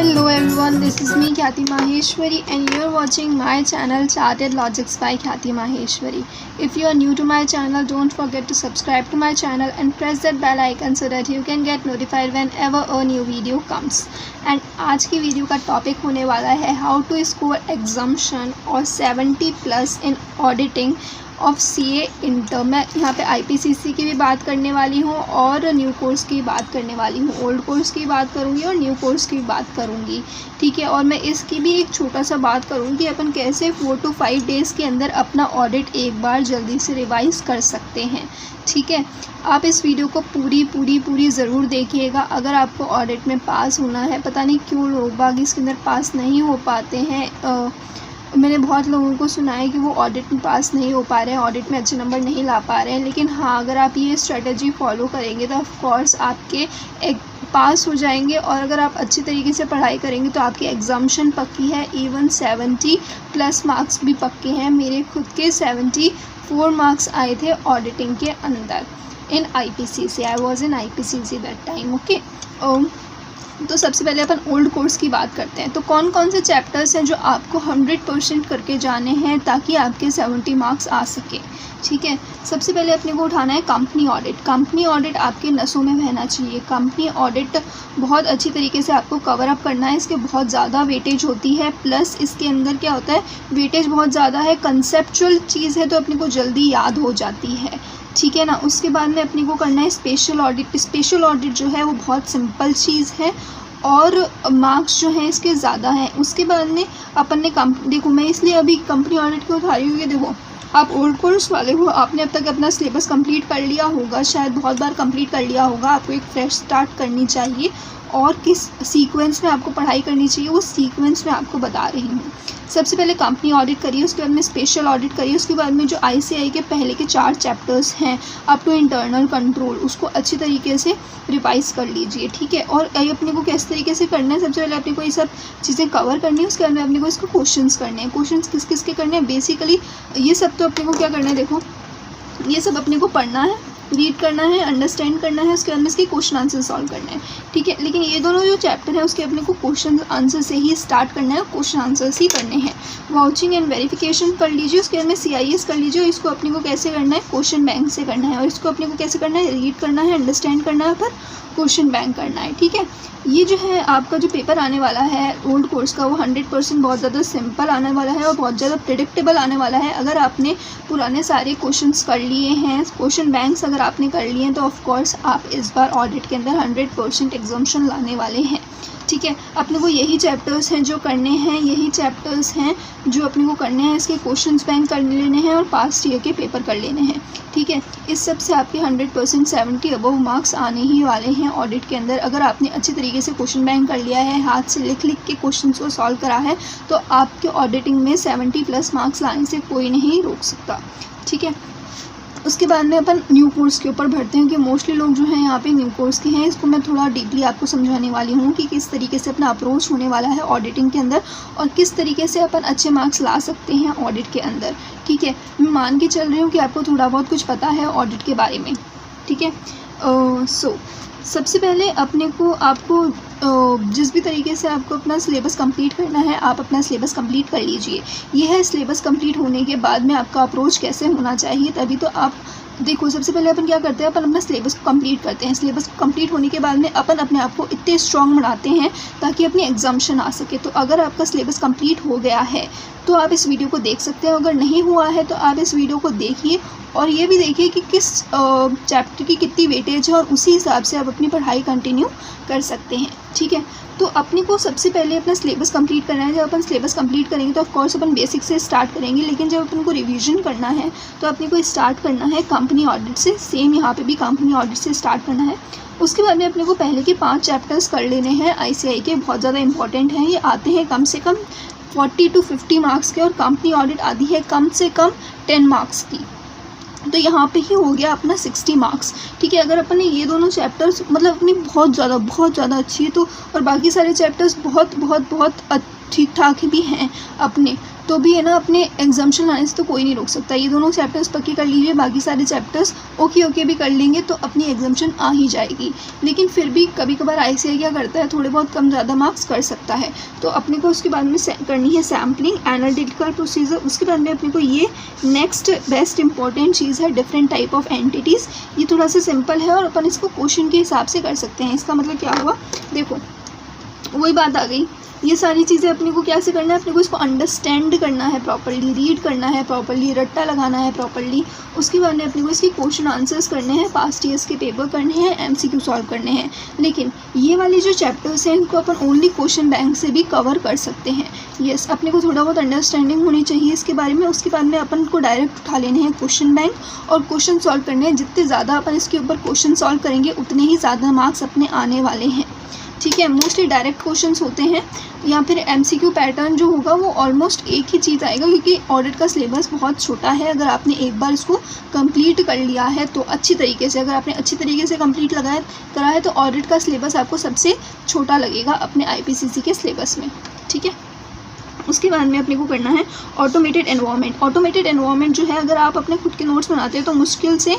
Hello everyone, this is me Khyati Maheshwari and you are watching my channel Charted Logics by Khyati Maheshwari. If you are new to my channel, don't forget to subscribe to my channel and press that bell icon so that you can get notified whenever a new video comes. And आज की video का topic होने वाला है how to score exemption और 70+ इन auditing of CA inter. मैं यहाँ पे IPCC की भी बात करने वाली हूँ और न्यू कोर्स की बात करने वाली हूँ। ओल्ड कोर्स की बात करूँगी और न्यू कोर्स की बात करूँगी, ठीक है। और मैं इसकी भी एक छोटा सा बात करूँगी कि अपन कैसे 4 to 5 डेज़ के अंदर अपना ऑडिट एक बार जल्दी से रिवाइज़ कर सकते हैं, ठीक है। आप इस वीडियो को पूरी ज़रूर देखिएगा। अगर आपको ऑडिट में पास होना है, पता नहीं क्यों लोग बाग इसके अंदर पास नहीं हो पाते हैं। मैंने बहुत लोगों को सुना है कि वो ऑडिट में पास नहीं हो पा रहे हैं, ऑडिट में अच्छे नंबर नहीं ला पा रहे हैं। लेकिन हाँ, अगर आप ये स्ट्रेटजी फॉलो करेंगे तो ऑफ कोर्स आपके एक पास हो जाएंगे। और अगर आप अच्छी तरीके से पढ़ाई करेंगे तो आपकी एग्जाम्शन पक्की है। इवन 70+ मार्क्स भी पक्के हैं। मेरे खुद के 74 मार्क्स आए थे ऑडिटिंग के अंदर इन IPCC। I was in IPCC that time, okay. तो सबसे पहले अपन ओल्ड कोर्स की बात करते हैं। तो कौन कौन से चैप्टर्स हैं जो आपको 100% करके जाने हैं ताकि आपके 70 मार्क्स आ सके, ठीक है। सबसे पहले अपने को उठाना है कंपनी ऑडिट। कंपनी ऑडिट आपके नसों में बहना चाहिए। कंपनी ऑडिट बहुत अच्छी तरीके से आपको कवर अप करना है। इसके बहुत ज़्यादा वेटेज होती है, प्लस इसके अंदर क्या होता है, वेटेज बहुत ज़्यादा है, कंसेप्चुअल चीज़ है तो अपने को जल्दी याद हो जाती है, ठीक है ना। उसके बाद में अपने को करना है स्पेशल ऑडिट। स्पेशल ऑडिट जो है वो बहुत सिंपल चीज़ है और मार्क्स जो हैं इसके ज़्यादा हैं। उसके बाद में अपन ने देखो, मैं इसलिए अभी कंपनी ऑडिट को उठा रही हूँ कि देखो, आप ओल्ड कोर्स वाले हो, आपने अब तक अपना सिलेबस कंप्लीट कर लिया होगा, शायद बहुत बार कंप्लीट कर लिया होगा। आपको एक फ्रेश स्टार्ट करनी चाहिए और किस सीक्वेंस में आपको पढ़ाई करनी चाहिए वो सीक्वेंस में आपको बता रही हूँ। सबसे पहले कंपनी ऑडिट करिए, उसके बाद में स्पेशल ऑडिट करिए, उसके बाद में जो ICAI के पहले के 4 चैप्टर्स हैं अप टू इंटरनल कंट्रोल, उसको अच्छी तरीके से रिवाइज कर लीजिए, ठीक है। और अपने को किस तरीके से करना है, सबसे पहले अपने को ये सब चीज़ें कवर करनी है। उसके बाद में अपने को इसको क्वेश्चंस करने हैं। क्वेश्चंस किस किस के करने हैं, बेसिकली ये सब तो अपने को क्या करना है, देखो ये सब अपने को पढ़ना है, रीड करना है, अंडरस्टैंड करना है, उसके बाद में इसके क्वेश्चन आंसर सॉल्व करना है, ठीक है। लेकिन ये दोनों जो चैप्टर है उसके अपने को क्वेश्चन आंसर से ही स्टार्ट करना है, क्वेश्चन आंसर्स ही करने हैं। वाउचिंग एंड वेरिफिकेशन कर लीजिए, उसके बाद में CIS कर लीजिए। और इसको अपने को कैसे करना है, क्वेश्चन बैंक से करना है। और इसको अपने को कैसे करना है, रीड करना है, अंडरस्टैंड करना है, फिर क्वेश्चन बैंक करना है, ठीक है। ये जो है आपका जो पेपर आने वाला है ओल्ड कोर्स का, वो 100% बहुत ज़्यादा सिंपल आने वाला है और बहुत ज़्यादा प्रेडिक्टेबल आने वाला है। अगर आपने पुराने सारे क्वेश्चंस कर लिए हैं, क्वेश्चन बैंक्स अगर आपने कर लिए हैं, तो ऑफ कोर्स आप इस बार ऑडिट के अंदर 100% एग्जाम्शन लाने वाले हैं, ठीक है। अपने को यही चैप्टर्स हैं जो करने हैं, यही चैप्टर्स हैं जो अपने को करने हैं। इसके क्वेश्चंस बैंक कर लेने हैं और पास्ट ईयर के पेपर कर लेने हैं, ठीक है। इस सब से आपके 100% 70 अबव मार्क्स आने ही वाले हैं ऑडिट के अंदर। अगर आपने अच्छी तरीके से क्वेश्चन बैंक कर लिया है, हाथ से लिख के क्वेश्चन को सॉल्व करा है, तो आपके ऑडिटिंग में 70+ मार्क्स लाने से कोई नहीं रोक सकता, ठीक है। उसके बाद में अपन न्यू कोर्स के ऊपर बढ़ते हैं कि मोस्टली लोग जो हैं यहाँ पे न्यू कोर्स के हैं। इसको मैं थोड़ा डीपली आपको समझाने वाली हूँ कि किस तरीके से अपना अप्रोच होने वाला है ऑडिटिंग के अंदर और किस तरीके से अपन अच्छे मार्क्स ला सकते हैं ऑडिट के अंदर, ठीक है। मैं मान के चल रही हूँ कि आपको थोड़ा बहुत कुछ पता है ऑडिट के बारे में, ठीक है। सबसे पहले अपने को आपको जिस भी तरीके से आपको अपना सिलेबस कंप्लीट करना है, आप अपना सिलेबस कंप्लीट कर लीजिए। ये है सिलेबस कंप्लीट होने के बाद में आपका अप्रोच कैसे होना चाहिए, तभी तो आप देखो। सबसे पहले अपन क्या करते हैं, अपन अपना सिलेबस को कंप्लीट करते हैं। सिलेबस कंप्लीट होने के बाद में अपन अपने आप को इतने स्ट्रॉन्ग बनाते हैं ताकि अपनी एग्जाम्शन आ सके। तो अगर आपका सिलेबस कंप्लीट हो गया है तो आप इस वीडियो को देख सकते हैं, अगर नहीं हुआ है तो आप इस वीडियो को देखिए और ये भी देखिए कि किस चैप्टर की कितनी वेटेज है और उसी हिसाब से आप अपनी पढ़ाई कंटिन्यू कर सकते हैं, ठीक है। तो अपने को सबसे पहले अपना सिलेबस कंप्लीट करना है। जब अपन सिलेबस कंप्लीट करेंगे तो ऑफ कोर्स अपन बेसिक से स्टार्ट करेंगे, लेकिन जब अपन को रिवीजन करना है तो अपने को स्टार्ट करना है कंपनी ऑडिट से। सेम यहाँ पे भी कंपनी ऑडिट से स्टार्ट करना है। उसके बाद में अपने को पहले के 5 चैप्टर्स कर लेने हैं ICAI के, बहुत ज़्यादा इंपॉर्टेंट हैं। ये आते हैं कम से कम 40 to 50 मार्क्स के और कंपनी ऑडिट आती है कम से कम 10 मार्क्स की। तो यहाँ पे ही हो गया अपना 60 मार्क्स, ठीक है। अगर अपन ने ये दोनों चैप्टर्स मतलब अपनी बहुत ज़्यादा अच्छी है तो, और बाकी सारे चैप्टर्स बहुत ठीक ठाक भी हैं अपने, तो भी है ना अपने एग्जाम्शन आने से तो कोई नहीं रोक सकता। ये दोनों चैप्टर्स पक्के कर लीजिए, बाकी सारे चैप्टर्स ओके भी कर लेंगे तो अपनी एग्जाम्शन आ ही जाएगी। लेकिन फिर भी कभी कभार ICAI क्या करता है, थोड़े बहुत कम ज़्यादा मार्क्स कर सकता है। तो अपने को उसके बाद में करनी है सैम्पलिंग, एनालिटिकल प्रोसीजर। उसके बाद में अपने को ये नेक्स्ट बेस्ट इंपॉर्टेंट चीज़ है डिफरेंट टाइप ऑफ एंटिटीज़। ये थोड़ा सा सिंपल है और अपन इसको क्वेश्चन के हिसाब से कर सकते हैं। इसका मतलब क्या हुआ, देखो वही बात आ गई, ये सारी चीज़ें अपने को क्या से करना है, अपने को इसको अंडरस्टैंड करना है प्रॉपर्ली, रीड करना है प्रॉपर्ली, रट्टा लगाना है प्रॉपर्ली। उसके बाद में अपने को इसकी क्वेश्चन आंसर्स करने हैं, पास्ट ईयर्स के पेपर करने हैं, MCQ सॉल्व करने हैं। लेकिन ये वाले जो चैप्टर्स हैं इनको अपन ओनली क्वेश्चन बैंक से भी कवर कर सकते हैं। यस, अपने को थोड़ा बहुत अंडरस्टैंडिंग होनी चाहिए इसके बारे में। उसके बाद में अपन को डायरेक्ट उठा लेने हैं क्वेश्चन बैंक और क्वेश्चन सॉल्व करने हैं। जितने ज़्यादा अपन इसके ऊपर क्वेश्चन सॉल्व करेंगे उतने ही ज़्यादा मार्क्स अपने आने वाले हैं। ठीक है, मोस्टली डायरेक्ट क्वेश्चंस होते हैं या फिर MCQ पैटर्न जो होगा वो ऑलमोस्ट एक ही चीज़ आएगा, क्योंकि ऑडिट का सिलेबस बहुत छोटा है। अगर आपने एक बार इसको कंप्लीट कर लिया है तो अच्छी तरीके से, अगर आपने अच्छी तरीके से कंप्लीट करा है तो ऑडिट का सिलेबस आपको सबसे छोटा लगेगा अपने IPCC के सिलेबस में। ठीक है, उसके बाद में अपने को करना है ऑटोमेटेड एनवायरनमेंट। ऑटोमेटेड एनवायरनमेंट जो है, अगर आप अपने खुद के नोट्स बनाते हैं तो मुश्किल से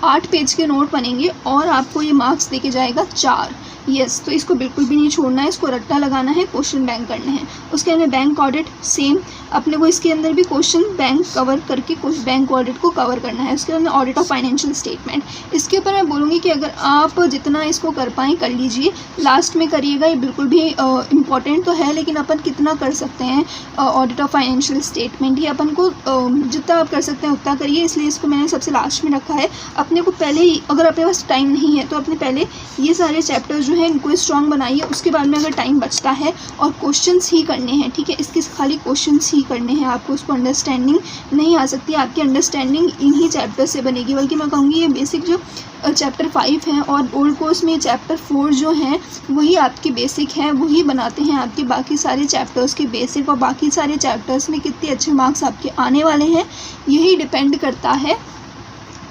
8 पेज के नोट बनेंगे और आपको ये मार्क्स देके जाएगा 4। यस, तो इसको बिल्कुल भी नहीं छोड़ना है, इसको रट्टा लगाना है, क्वेश्चन बैंक करने हैं। उसके अंदर बैंक ऑडिट सेम, अपने को इसके अंदर भी क्वेश्चन बैंक कवर करके बैंक ऑडिट को कवर करना है। उसके अंदर ऑडिट ऑफ फाइनेंशियल स्टेटमेंट, इसके ऊपर मैं बोलूँगी कि अगर आप जितना इसको कर पाएँ कर लीजिए, लास्ट में करिएगा। ये बिल्कुल भी इम्पॉर्टेंट तो है, लेकिन अपन कितना कर सकते हैं ऑडिट ऑफ फाइनेंशियल स्टेटमेंट, ये अपन को जितना आप कर सकते हैं उतना करिए, इसलिए इसको मैंने सबसे लास्ट में रखा है। अपने को पहले ही, अगर अपने पास टाइम नहीं है तो अपने पहले ये सारे चैप्टर्स जो हैं इनको स्ट्रॉन्ग बनाइए। उसके बाद में अगर टाइम बचता है और क्वेश्चंस ही करने हैं, ठीक है, इसके खाली क्वेश्चंस ही करने हैं, आपको उसको अंडरस्टैंडिंग नहीं आ सकती। आपकी अंडरस्टैंडिंग इन्हीं चैप्टर से बनेगी, बल्कि मैं कहूँगी ये बेसिक जो चैप्टर 5 है और ओल्ड कोर्स में चैप्टर 4 जो हैं वही आपके बेसिक हैं, वही बनाते हैं आपके बाकी सारे चैप्टर्स के बेसिक। और बाकी सारे चैप्टर्स में कितने अच्छे मार्क्स आपके आने वाले हैं यही डिपेंड करता है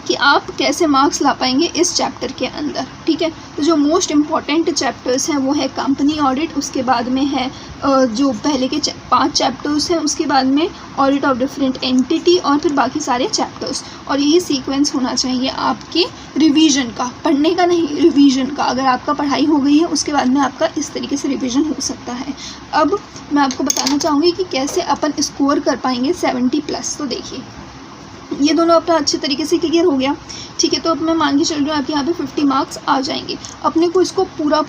कि आप कैसे मार्क्स ला पाएंगे इस चैप्टर के अंदर। ठीक है, तो जो मोस्ट इम्पॉर्टेंट चैप्टर्स हैं वो है कंपनी ऑडिट, उसके बाद में है जो पहले के 5 चैप्टर्स हैं, उसके बाद में ऑडिट ऑफ डिफरेंट एंटिटी और फिर बाकी सारे चैप्टर्स। और यही सीक्वेंस होना चाहिए आपके रिवीजन का, पढ़ने का नहीं, रिवीजन का। अगर आपका पढ़ाई हो गई है उसके बाद में आपका इस तरीके से रिवीजन हो सकता है। अब मैं आपको बताना चाहूँगी कि कैसे अपन स्कोर कर पाएंगे 70+। तो देखिए, ये दोनों अपना अच्छे तरीके से क्लियर हो गया। ठीक है, तो अब मैं मान के चल रही हूँ आपके यहाँ पे 50 मार्क्स आ जाएंगे। अपने को इसको पूरा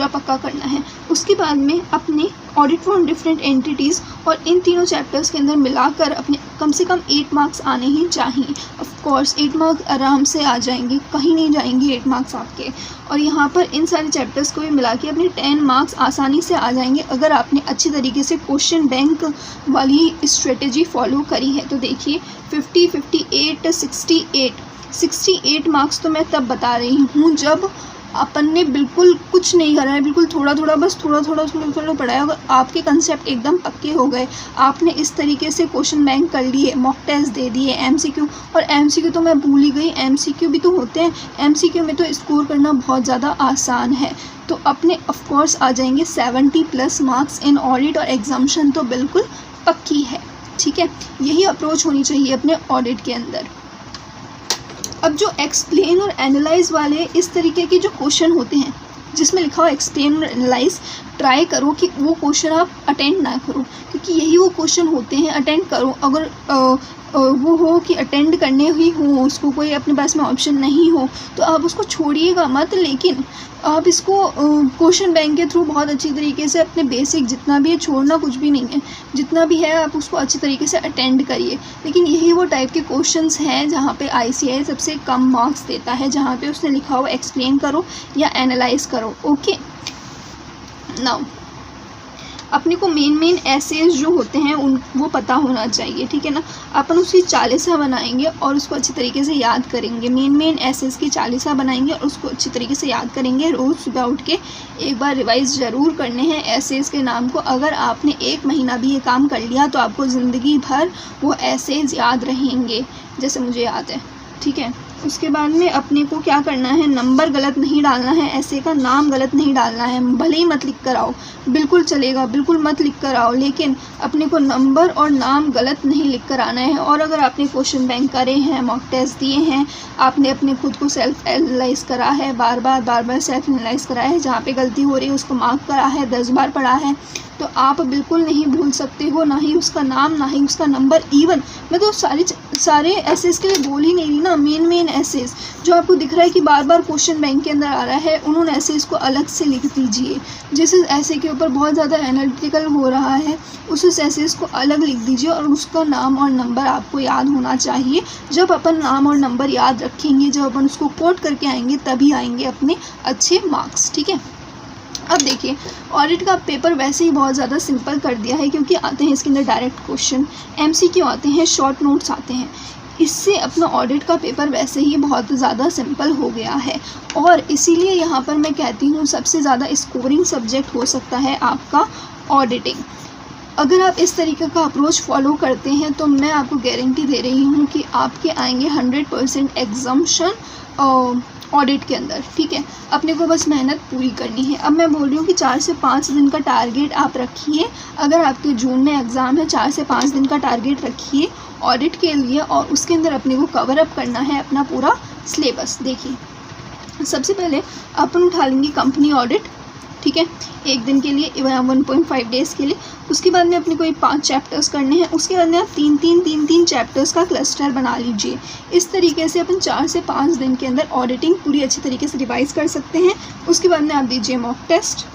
पक्का करना है। उसके बाद में अपने ऑडिट फॉर डिफरेंट एंटिटीज़ और इन तीनों चैप्टर्स के अंदर मिलाकर अपने कम से कम 8 मार्क्स आने ही चाहिए। ऑफ कोर्स 8 मार्क्स आराम से आ जाएंगे, कहीं नहीं जाएंगे 8 मार्क्स आपके। और यहाँ पर इन सारे चैप्टर्स को भी मिला के अपने 10 मार्क्स आसानी से आ जाएंगे अगर आपने अच्छी तरीके से क्वेश्चन बैंक वाली स्ट्रेटेजी फॉलो करी है। तो देखिए 50, 58, 68 मार्क्स तो मैं तब बता रही हूँ जब अपन ने बिल्कुल कुछ नहीं करा है, बिल्कुल थोड़ा थोड़ा पढ़ा है। अगर आपके कंसेप्ट एकदम पक्के हो गए, आपने इस तरीके से क्वेश्चन बैंक कर लिए, मॉक टेस्ट दे दिए, MCQ, और MCQ तो मैं भूल ही गई, MCQ भी तो होते हैं। MCQ में तो स्कोर करना बहुत ज़्यादा आसान है। तो अपने ऑफकोर्स आ जाएंगे 70+ मार्क्स इन ऑडिट, और एग्जाम्शन तो बिल्कुल पक्की है। ठीक है, यही अप्रोच होनी चाहिए अपने ऑडिट के अंदर। अब जो एक्सप्लेन और एनालाइज वाले इस तरीके के जो क्वेश्चन होते हैं जिसमें लिखा हुआ एक्सप्लेन और एनालाइज, ट्राई करो कि वो क्वेश्चन आप अटेंड ना करो, क्योंकि यही वो क्वेश्चन होते हैं अटेंड करो। अगर वो हो कि अटेंड करने ही हो, उसको कोई अपने पास में ऑप्शन नहीं हो तो आप उसको छोड़िएगा मत, लेकिन आप इसको क्वेश्चन बैंक के थ्रू बहुत अच्छी तरीके से अपने बेसिक जितना भी है, छोड़ना कुछ भी नहीं है, जितना भी है आप उसको अच्छी तरीके से अटेंड करिए। लेकिन यही वो टाइप के क्वेश्चंस हैं जहाँ पे ICAI सबसे कम मार्क्स देता है, जहाँ पे उसने लिखा हुआ एक्सप्लेन करो या एनालाइज करो। ओके, नाउ अपने को मेन एसेज जो होते हैं वो पता होना चाहिए। ठीक है ना, अपन उसकी 40 बनाएंगे और उसको अच्छी तरीके से याद करेंगे। मेन एसेज की 40 बनाएंगे और उसको अच्छी तरीके से याद करेंगे। रोज़ सुबह उठ के एक बार रिवाइज ज़रूर करने हैं एसेज के नाम को। अगर आपने 1 महीना भी ये काम कर लिया तो आपको ज़िंदगी भर वो एसेज याद रहेंगे, जैसे मुझे याद है। ठीक है, उसके बाद में अपने को क्या करना है, नंबर गलत नहीं डालना है, ऐसे का नाम गलत नहीं डालना है, भले ही मत लिख कर आओ, बिल्कुल चलेगा, बिल्कुल मत लिख कर आओ, लेकिन अपने को नंबर और नाम गलत नहीं लिख कर आना है। और अगर आपने क्वेश्चन बैंक करे हैं, मॉक टेस्ट दिए हैं, आपने अपने खुद को सेल्फ एनालाइज करा है, बार बार सेल्फ एनालाइज करा है, जहाँ पे गलती हो रही है उसको मार्क करा है, 10 बार पढ़ा है, तो आप बिल्कुल नहीं भूल सकते हो, ना ही उसका नाम, ना ही उसका नंबर। इवन मैं तो सारे एसेस के लिए बोल ही नहीं रही ना, मेन एसेस जो आपको दिख रहा है कि बार बार क्वेश्चन बैंक के अंदर आ रहा है, उन्होंने एसेस को अलग से लिख दीजिए। जिस ऐसे के ऊपर बहुत ज़्यादा एनालिटिकल हो रहा है, उस एसेस को अलग लिख दीजिए और उसका नाम और नंबर आपको याद होना चाहिए। जब अपन नाम और नंबर याद रखेंगे, जब अपन उसको कोट करके आएंगे, तभी आएंगे अपने अच्छे मार्क्स। ठीक है, अब देखिए ऑडिट का पेपर वैसे ही बहुत ज़्यादा सिंपल कर दिया है, क्योंकि आते हैं इसके अंदर डायरेक्ट क्वेश्चन, MCQ आते हैं, शॉर्ट नोट्स आते हैं। इससे अपना ऑडिट का पेपर वैसे ही बहुत ज़्यादा सिंपल हो गया है, और इसीलिए यहाँ पर मैं कहती हूँ सबसे ज़्यादा स्कोरिंग सब्जेक्ट हो सकता है आपका ऑडिटिंग। अगर आप इस तरीके का अप्रोच फॉलो करते हैं तो मैं आपको गारंटी दे रही हूँ कि आपके आएंगे 100% एग्जाम्शन ऑडिट के अंदर। ठीक है, अपने को बस मेहनत पूरी करनी है। अब मैं बोल रही हूँ कि 4 से 5 दिन का टारगेट आप रखिए। अगर आपके जून में एग्ज़ाम है, 4 से 5 दिन का टारगेट रखिए ऑडिट के लिए, और उसके अंदर अपने को कवर अप करना है अपना पूरा सिलेबस। देखिए सबसे पहले अपन उठा लेंगे कंपनी ऑडिट, ठीक है, एक दिन के लिए 1.5 डेज़ के लिए। उसके बाद में अपने को ये 5 चैप्टर्स करने हैं। उसके बाद में आप 3 चैप्टर्स का क्लस्टर बना लीजिए। इस तरीके से अपन 4 से 5 दिन के अंदर ऑडिटिंग पूरी अच्छी तरीके से रिवाइज कर सकते हैं। उसके बाद में आप दीजिए मॉक टेस्ट,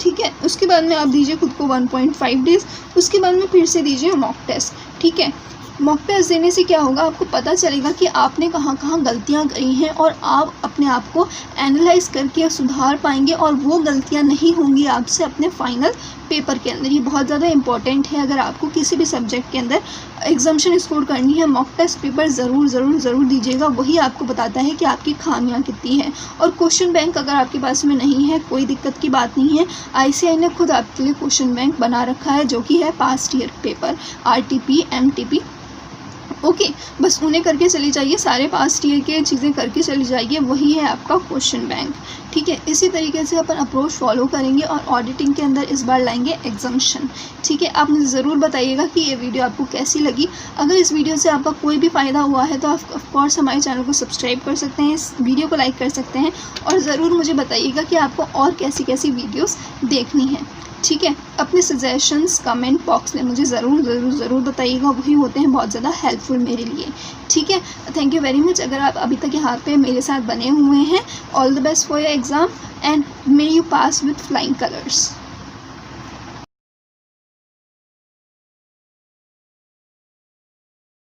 ठीक है, उसके बाद में आप दीजिए खुद को 1.5 डेज़, उसके बाद में फिर से दीजिए मॉक टेस्ट। ठीक है, मॉक टेस्ट देने से क्या होगा, आपको पता चलेगा कि आपने कहाँ कहाँ गलतियाँ करी हैं, और आप अपने आप को एनालाइज करके सुधार पाएंगे, और वो गलतियाँ नहीं होंगी आपसे अपने फाइनल पेपर के अंदर। ये बहुत ज़्यादा इंपॉर्टेंट है। अगर आपको किसी भी सब्जेक्ट के अंदर एग्जाम्शन स्कोर करनी है, मॉक टेस्ट पेपर ज़रूर दीजिएगा। वही आपको बताता है कि आपकी खामियां कितनी हैं। और क्वेश्चन बैंक अगर आपके पास में नहीं है, कोई दिक्कत की बात नहीं है, ICAI ने खुद आपके लिए क्वेश्चन बैंक बना रखा है, जो कि है past year paper, RTP MTP। Okay, बस उन्हें करके चली जाइए, सारे पास्ट ईयर के चीज़ें करके चली जाइए, वही है आपका क्वेश्चन बैंक। ठीक है, इसी तरीके से अपन अप्रोच फॉलो करेंगे और ऑडिटिंग के अंदर इस बार लाएंगे एग्जाम्शन। ठीक है, आप मुझे ज़रूर बताइएगा कि ये वीडियो आपको कैसी लगी। अगर इस वीडियो से आपका कोई भी फ़ायदा हुआ है तो आप ऑफकोर्स हमारे चैनल को सब्सक्राइब कर सकते हैं, इस वीडियो को लाइक कर सकते हैं, और ज़रूर मुझे बताइएगा कि आपको और कैसी वीडियोज़ देखनी है। ठीक है, अपने सजेशंस कमेंट बॉक्स में मुझे ज़रूर बताइएगा, वही होते हैं बहुत ज़्यादा हेल्पफुल मेरे लिए। ठीक है, थैंक यू वेरी मच। अगर आप अभी तक यहाँ पे मेरे साथ बने हुए हैं, all the best for your exam and may you pass with flying colours.